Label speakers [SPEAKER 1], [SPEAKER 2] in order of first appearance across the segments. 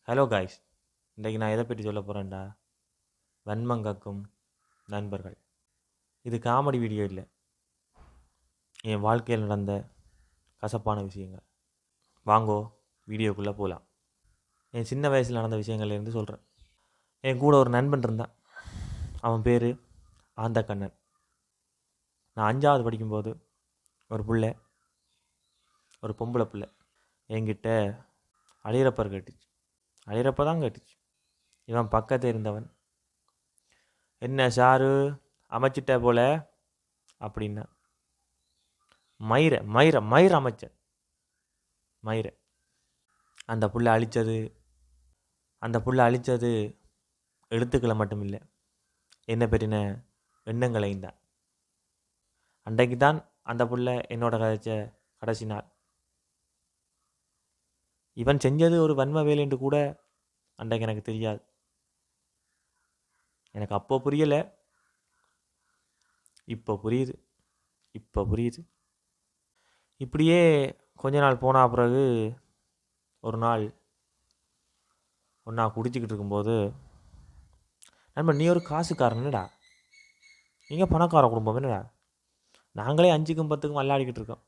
[SPEAKER 1] Hello guys, இன்றைக்கு நான் எதை பற்றி சொல்ல போகிறேன்டா, வன்மங்கக்கும் நண்பர்கள். இது காமெடி வீடியோ இல்லை, என் வாழ்க்கையில் நடந்த கசப்பான விஷயங்கள். வாங்கோ வீடியோக்குள்ளே போகலாம். என் சின்ன வயசில் நடந்த விஷயங்கள்லேருந்து சொல்கிறேன். என் கூட ஒரு நண்பன் இருந்தான். அவன் பேர் ஆந்தக்கண்ணன். நான் 5வது படிக்கும்போது ஒரு பொம்பளை பிள்ளை என்கிட்ட அழியிறப்பர் கேட்டுச்சு. அழியிறப்ப தான் கேட்டுச்சு. இவன் பக்கத்தில் இருந்தவன், என்ன சாரு அமைச்சிட்ட போல அப்படின்னா, மயிர அமைச்சர் மயிரை. அந்த புள்ள அழித்தது எழுத்துக்களை மட்டும் இல்லை, என்ன பற்றின எண்ணங்களையும் தான். அன்றைக்கு தான் அந்த புள்ள என்னோட கடைசி நாள். இவன் செஞ்சது ஒரு வன்ம வேலை என்று கூட அன்றைக்கு எனக்கு தெரியாது. எனக்கு அப்போ புரியலை, இப்போ புரியுது. இப்படியே கொஞ்ச நாள் போன பிறகு ஒரு நாள் ஒன்றா குடிச்சிக்கிட்டு இருக்கும்போது, நண்பன் நீ ஒரு காசுக்காரன் என்னடா, நீங்கள் பணக்கார குடும்பம் என்னடா, நாங்களே 5க்கும் 10க்கும் விளையாடிக்கிட்டு இருக்கோம்.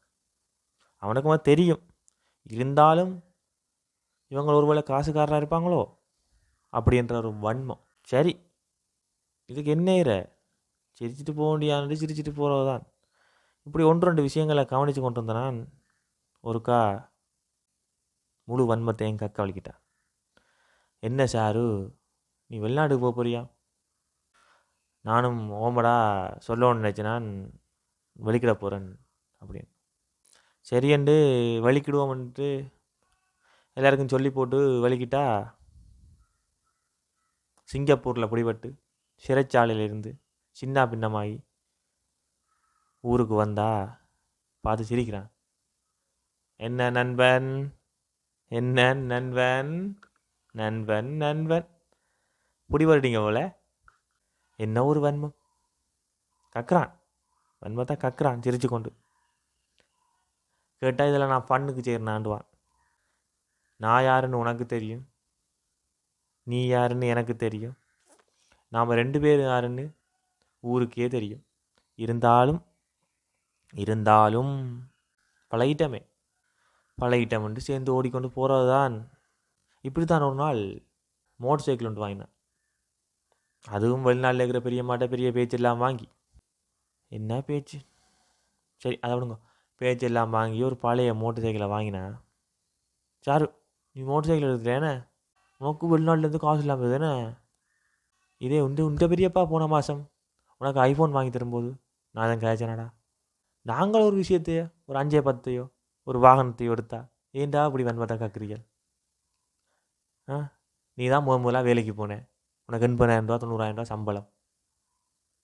[SPEAKER 1] அவனுக்குமா தெரியும், இருந்தாலும் இவங்க ஒருவேளை காசுக்காரராக இருப்பாங்களோ அப்படின்ற ஒரு வன்மம். சரி, இதுக்கு என்ன சிரிச்சிட்டு போக வேண்டியானது, சிரிச்சிட்டு போகிறது தான். இப்படி 1-2 விஷயங்களை கவனித்து கொண்டு வந்த நான் ஒருக்கா முழு வன்மத்தையும் கக்க வலிக்கிட்டேன். என்ன சாரு, நீ வெளிநாட்டுக்கு போக போறியா? நானும் ஓமடா சொல்லணும்னு நினச்சேன், நான் வெளிக்கிட போகிறேன் அப்படின்னு. சரியண்டு வலிக்கிடுவோம்ன்ட்டு எல்லாருக்கும் சொல்லி போட்டு வலிக்கிட்டா, சிங்கப்பூரில் பிடிபட்டு சிறைச்சாலையிலிருந்து சின்ன பின்னமாகி ஊருக்கு வந்தா பார்த்து சிரிக்கிறான். என்ன நண்பன், என்ன நண்பன், நண்பன் நண்பன் பிடிபட்டீங்க போல. என்ன ஒரு வன்மம், கக்குறான், வன்மத்தை கக்குறான் சிரிச்சு கொண்டு. கேட்டால் இதில் நான் ஃபண்ணுக்கு சேர்னாண்டுவான். நான் யாருன்னு உனக்கு தெரியும், நீ யாருன்னு எனக்கு தெரியும், நாம் 2 பேரும் யாருன்னு ஊருக்கே தெரியும். இருந்தாலும் பழகிட்டமென்று சேர்ந்து ஓடிக்கொண்டு போகிறது தான். இப்படி தான் ஒரு நாள் மோட்டர் சைக்கிள் ஒன்று வாங்கினேன். அதுவும் வெளிநாட்டில் இருக்கிற பெரிய பேச்செல்லாம் வாங்கி. என்ன பேச்சு, சரி அதை விடுங்க. பேச்செல்லாம் வாங்கி ஒரு பழைய மோட்டர் சைக்கிளை வாங்கினேன். சாரு, நீ மோட்டர் சைக்கிள் எடுத்துட்டேனே, உனக்கு வெளிநாட்டிலேருந்து காசு இல்லாமல் தானே. இதே உண்ட பெரியப்பா போன மாதம் உனக்கு ஐஃபோன் வாங்கி தரும்போது நான் தான் கேச்சனடா. நாங்கள் ஒரு விஷயத்தையோ, ஒரு 5-10 ஒரு வாகனத்தையோ எடுத்தா ஏண்டா இப்படி வன்மத்தை காக்குறீர்கள்? நீ தான் முதலாக வேலைக்கு போனேன், உனக்கு 80,000 ரூபா 90,000 ரூபா சம்பளம்.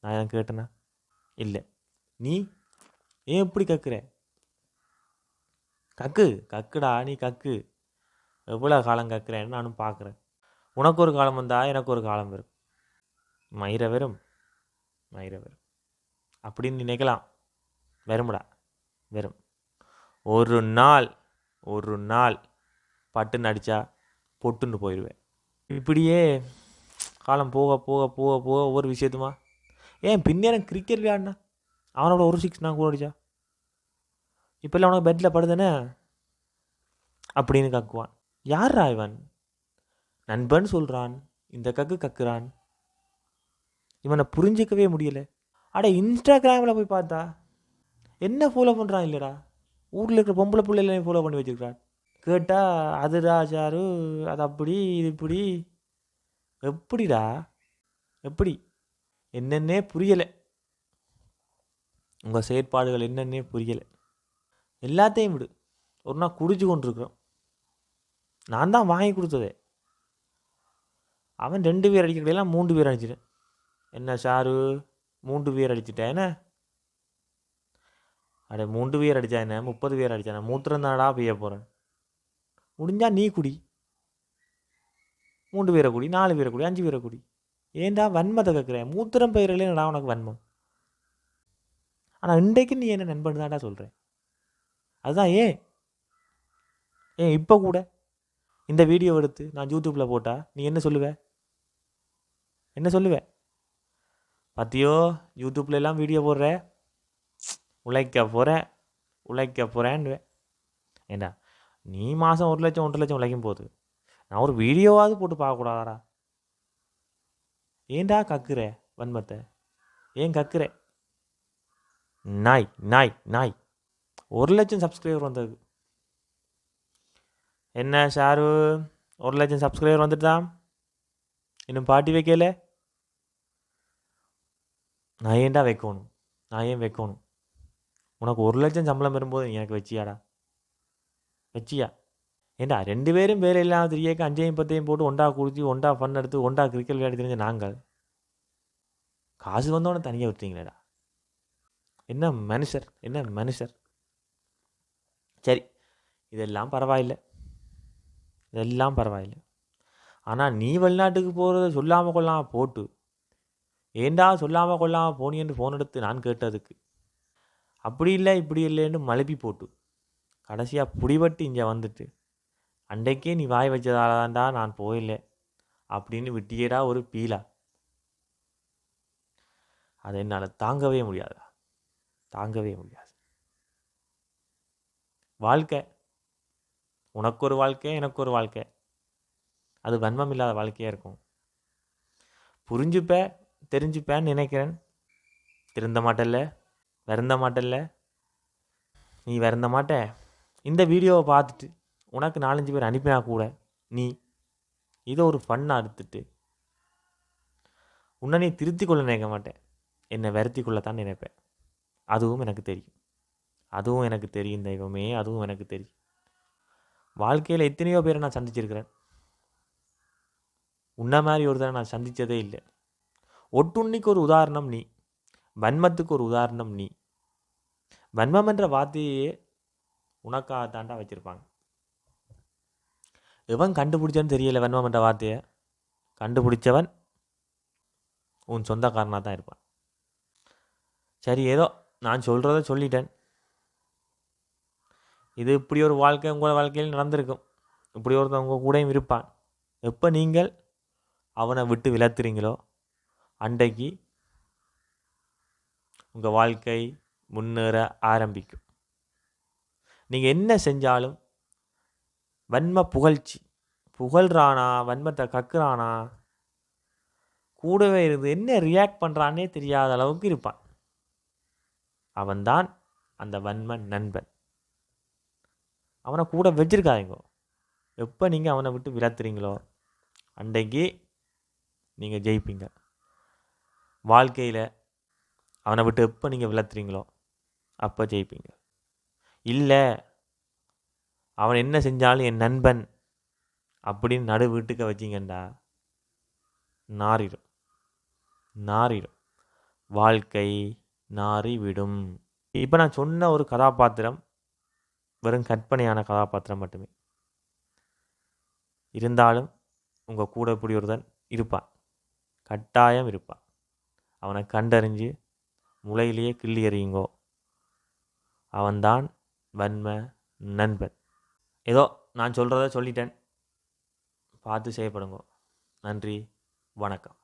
[SPEAKER 1] நான் ஏன் கேட்டேனா? இல்லை. நீ ஏன் இப்படி கக்குற? கக்குடா, நீ கக்கு. எவ்வளோ காலம் கக்குறேன்னு நானும் பார்க்குறேன். உனக்கு ஒரு காலம் வந்தால் எனக்கு ஒரு காலம் வரும். மயிர வரும் அப்படின்னு நினைக்கலாம். வரும்டா, வரும். ஒரு நாள் பட்டுன்னு அடித்தா பொட்டுன்னு போயிடுவேன். இப்படியே காலம் போக போக போக போக ஒவ்வொரு விஷயத்துமா. ஏன் பின்னேரம் கிரிக்கெட் விளையாடினா அவனோட ஒரு 6 நான் கூட அடித்தா, இப்போல்லாம் அவனுக்கு பெட்டில் படுதானே அப்படின்னு கக்குவான். யாரா இவன்? நண்பன் சொல்கிறான், இந்த கக்குறான். இவனை புரிஞ்சிக்கவே முடியலை. அட இன்ஸ்டாகிராமில் போய் பார்த்தா என்ன ஃபாலோ பண்ணுறான் இல்லைடா, ஊரில் இருக்கிற பொம்பளை பிள்ளைகளையும் ஃபாலோ பண்ணி வச்சுருக்கிறான். கேட்டால் அதுடா சாரு, அது அப்படி இது இப்படி. எப்படிடா, எப்படி? என்னென்னே புரியலை. உங்கள் செயற்பாடுகள் என்னென்னே புரியலை. எல்லாத்தையும் விடு, ஒரு நாள் குடிச்சு கொண்டிருக்கிறோம். நான் தான் வாங்கி கொடுத்ததே. அவன் 2 பேர் அடிக்கிறதெல்லாம் 3 பேர் அடிச்சிட்டேன். என்ன சாரு, 3 பேர் அடிச்சிட்டேன் என்ன? அட 3 பேர் அடித்தா என்ன, 30 பேர் அடித்தானே, மூத்திரம் தானடா பெய்ய போகிறேன். முடிஞ்சா நீ குடி, 3 பேரை குடி, 4 பேரை குடி, 5 பேரை குடி. ஏன்டா வன்மத்தை கேட்குறேன்? மூத்திரம் பெயரில் என்னடா உனக்கு வன்மம்? ஆனால் இன்றைக்கு நீ என்ன நண்பன் தான்டா சொல்கிறேன். அதுதான் ஏன் இப்போ கூட இந்த வீடியோ எடுத்து நான் யூடியூப்பில் போட்டால் நீ என்ன சொல்லுவ? என்ன சொல்லுவ? பார்த்தியோ யூடியூப்ல எல்லாம் வீடியோ போடுற, உழைக்க போகிறேன்னுவேன். ஏண்டா நீ மாதம் 1 லட்சம் 1.5 லட்சம் உழைக்கும் போது நான் ஒரு வீடியோவாவது போட்டு பார்க்கக்கூடாதாடா? ஏண்டா கக்குற வன்மத்தை? ஏன் கக்குற? நாய் நாய் நாய் 1 லட்சம் சப்ஸ்கிரைபர் வந்தது. என்ன ஷாரு 1 லட்சம் சப்ஸ்கிரைபர் வந்துட்டுதான் இன்னும் பாட்டி வைக்கல? நான் ஏன்டா வைக்கணும்? நான் ஏன் வைக்கணும்? உனக்கு 1 லட்சம் சம்பளம் வரும்போது நீ எனக்கு வச்சியாடா? வச்சியா? ஏண்டா 2 பேரும் வேலை இல்லாமல் திரியக்க 5 10 போட்டு ஒண்டா குடிச்சு ஒண்டா ஃபன் எடுத்து ஒண்டா கிரிக்கெட் விளையாடி தெரிஞ்ச நாங்கள் காசு வந்தோடனே தனியாக விட்டீங்களேடா. என்ன மனுஷர், என்ன மனுஷர். சரி, இதெல்லாம் பரவாயில்லை, இதெல்லாம் பரவாயில்லை. ஆனால் நீ வெளிநாட்டுக்கு போகிறத சொல்லாமல் கொள்ளாமல் போட்டு ஏண்டா சொல்லாமல் கொள்ளாமல் போனின்னு ஃபோன் எடுத்து நான் கேட்டதுக்கு அப்படி இல்லை இப்படி இல்லைன்னு மழுப்பி போட்டு கடைசியாக பிடிபட்டு இங்கே வந்துட்டு அன்றைக்கே நீ வாய் வச்சதால தான்டா நான் போயில்ல அப்படின்னு விட்டியடா ஒரு பீலா. அதை என்னால் தாங்கவே முடியாதா, தாங்கவே முடியாது. வாழ்க்கை உனக்கு ஒரு வாழ்க்கை, எனக்கு ஒரு வாழ்க்கை. அது வன்மம் இல்லாத வாழ்க்கையாக இருக்கும். புரிஞ்சுப்ப தெரிஞ்சுப்பேன்னு நினைக்கிறேன். திருந்த மாட்டல்ல, வருந்த மாட்டல்ல. நீ வருந்த மாட்ட. இந்த வீடியோவை பார்த்துட்டு உனக்கு 4-5 பேர் அனுப்பினா கூட நீ இதை ஒரு ஃபன்னாக எடுத்துட்டு உன்னை நீ திருத்தி கொள்ள நினைக்க மாட்டேன், என்னை வருத்தி கொள்ளத்தான் நினைப்பேன். அதுவும் எனக்கு தெரியும், அதுவும் எனக்கு தெரியும் தெய்வமே, அதுவும் எனக்கு தெரியும். வாழ்க்கையில் எத்தனையோ பேரை நான் சந்திச்சிருக்கிறேன். உன்ன மாதிரி ஒருத்தரை நான் சந்தித்ததே இல்லை. ஒட்டுண்ணிக்கு ஒரு உதாரணம் நீ, வன்மத்துக்கு ஒரு உதாரணம் நீ. வன்மம் என்ற வார்த்தையே உனக்காக தாண்டா வச்சுருப்பாங்க. எவன் கண்டுபிடிச்சான்னு தெரியல வன்மம் என்ற வார்த்தையை. கண்டுபிடிச்சவன் உன் சொந்தக்காரனாக தான் இருப்பான். சரி, ஏதோ நான் சொல்கிறத சொல்லிட்டேன். இது இப்படி ஒரு வாழ்க்கை உங்கள் வாழ்க்கையில் நடந்திருக்கும். இப்படி ஒருத்தன் உங்கள் கூடயும் இருப்பான். எப்போ நீங்கள் அவனை விட்டு விலத்துறீங்களோ அன்றைக்கு உங்கள் வாழ்க்கை முன்னேற ஆரம்பிக்கும். நீங்கள் என்ன செஞ்சாலும் வன்ம புகழ்ச்சி புகழ்றானா, வன்மத்தை கக்குறானா, கூடவே இருந்து என்ன ரியாக்ட் பண்ணுறான்னே தெரியாத அளவுக்கு இருப்பான். அவன்தான் அந்த வன்ம நண்பன். அவனை கூட வச்சிருக்காதீங்க. எப்போ நீங்கள் அவனை விட்டு விலத்துறீங்களோ அன்றைக்கு நீங்கள் ஜெயிப்பீங்க. வாழ்க்கையில் அவனை விட்டு எப்போ நீங்கள் விலத்துறீங்களோ அப்போ ஜெயிப்பீங்க. இல்லை அவன் என்ன செஞ்சாலும் என் நண்பன் அப்படின்னு நடு வீட்டுக்க வச்சிங்கண்டா நாறிடும், நாறிடும். வாழ்க்கை நாறிவிடும். இப்போ நான் சொன்ன ஒரு கதாபாத்திரம் வெறும் கற்பனையான கதாபாத்திரம் மட்டுமே. இருந்தாலும் உங்கள் கூட இப்படி ஒருத்தன் இருப்பான், கட்டாயம் இருப்பான். அவனை கண்டறிஞ்சு முளையிலேயே கிள்ளி எறியுங்கோ. அவன்தான் வன்ம நண்பன். ஏதோ நான் சொல்கிறத சொல்லிட்டேன், பார்த்து செய்யப்படுங்கோ. நன்றி, வணக்கம்.